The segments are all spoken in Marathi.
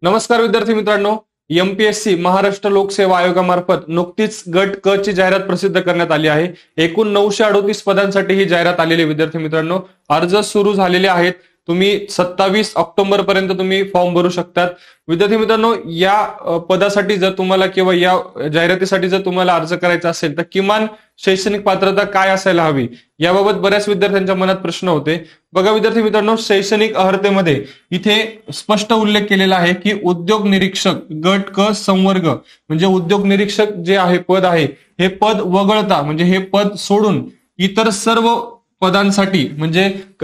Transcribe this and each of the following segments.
नमस्कार विद्यार्थी मित्रांनो, एमपीएससी महाराष्ट्र लोकसेवा आयोगामार्फत नुकतीच गट क ची जाहिरात प्रसिद्ध करण्यात आली आहे। एकूण 938 पदांसाठी ही जाहिरात आलेली विद्यार्थी मित्रांनो, अर्ज सुरू झालेले आहेत। तुम्ही 27 ऑक्टोबर पर्यंत तुम्ही फॉर्म भरू शकतात। विद्यार्थी मित्रांनो, या पदासाठी जर तुम्हाला किंवा या जाहिरातीसाठी जर तुम्हाला अर्ज करायचा असेल तर किमान शैक्षणिक पात्रता काय असायला हवी याबाबत बऱ्याच विद्यार्थ्यांच्या मनात प्रश्न होते। बघा विद्यार्थी मित्रांनो, शैक्षणिक अर्हतेमध्ये इथे स्पष्ट उल्लेख केलेला आहे की उद्योग निरीक्षक गट क संवर्ग म्हणजे उद्योग निरीक्षक जे आहे पद आहे, हे पद वगळता म्हणजे हे पद सोडून इतर सर्व पदांसाठी म्हणजे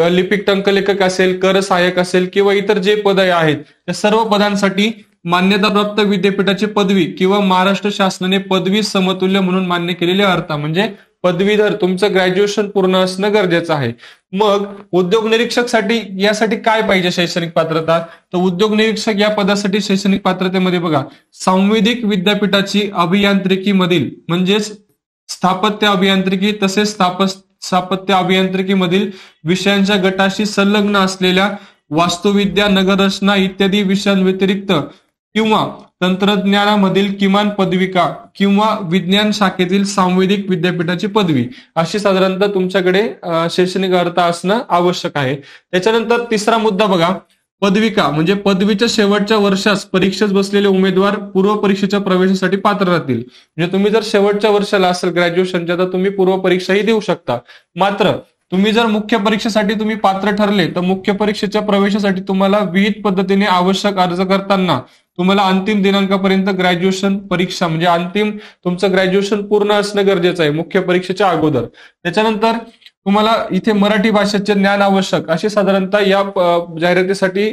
लिपिक टंकलेखक असेल, कर सहाय्यक असेल किंवा इतर जे पद आहेत त्या सर्व पदांसाठी मान्यताप्राप्त विद्यापीठाची पदवी किंवा महाराष्ट्र शासनाने पदवी समतुल्य म्हणून मान्य केलेली अर्हता म्हणजे पदवीधर तुमचं ग्रॅज्युएशन पूर्ण असणं गरजेचं आहे। मग उद्योग निरीक्षक साठी यासाठी काय पाहिजे शैक्षणिक पात्रता, तर उद्योग निरीक्षक या पदासाठी शैक्षणिक पात्रतेमध्ये बघा, सांविधिक विद्यापीठाची अभियांत्रिकी मधील म्हणजेच स्थापत्य अभियांत्रिकी तसेच स्थापत्य अभियांत्रिकी मधील विषयांच्या गटाशी संलग्न असलेल्या वास्तुविद्या, नगररचना इत्यादी विषयांव्यतिरिक्त किंवा तंत्रज्ञानामधील किमान पदविका किंवा विज्ञान शाखेतील सांविधिक विद्यापीठाची पदवी अशी साधारणतः तुमच्याकडे शैक्षणिक अर्हता असणं आवश्यक आहे। त्याच्यानंतर तिसरा मुद्दा बघा, पदविका म्हणजे पदवीच्या शेवटच्या वर्षास परीक्षेस बसलेले उमेदवार पूर्व परीक्षेच्या प्रवेशासाठी पात्र राहतील। म्हणजे तुम्ही जर शेवटच्या वर्षाला असेल ग्रॅज्युएशनच्या तर तुम्ही पूर्व परीक्षाही देऊ शकता। मात्र तुम्ही जर मुख्य परीक्षेसाठी तुम्ही पात्र ठरले तर मुख्य परीक्षेच्या प्रवेशासाठी तुम्हाला विहित पद्धतीने आवश्यक अर्ज करताना तुम्हाला अंतिम दिनांकापर्यंत ग्रॅज्युएशन परीक्षा म्हणजे अंतिम तुमचं ग्रॅज्युएशन पूर्ण असणं गरजेचं आहे मुख्य परीक्षेच्या अगोदर। त्याच्यानंतर तुम्हाला इथे मराठी भाषेचे ज्ञान आवश्यक अशी साधारणतः या जाहिरातीसाठी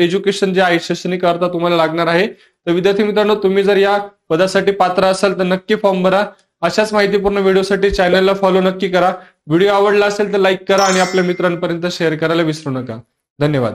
एज्युकेशन जे आहे शैक्षणिक अर्हता तुम्हाला लागणार आहे। तर विद्यार्थी मित्रांनो, तुम्ही जर या पदासाठी पात्र असाल तर नक्की फॉर्म भरा। अशाच माहितीपूर्ण व्हिडिओसाठी चॅनलला फॉलो नक्की करा। व्हिडिओ आवडला असेल तर लाईक करा आणि आपल्या मित्रांपर्यंत शेअर करायला विसरू नका। धन्यवाद।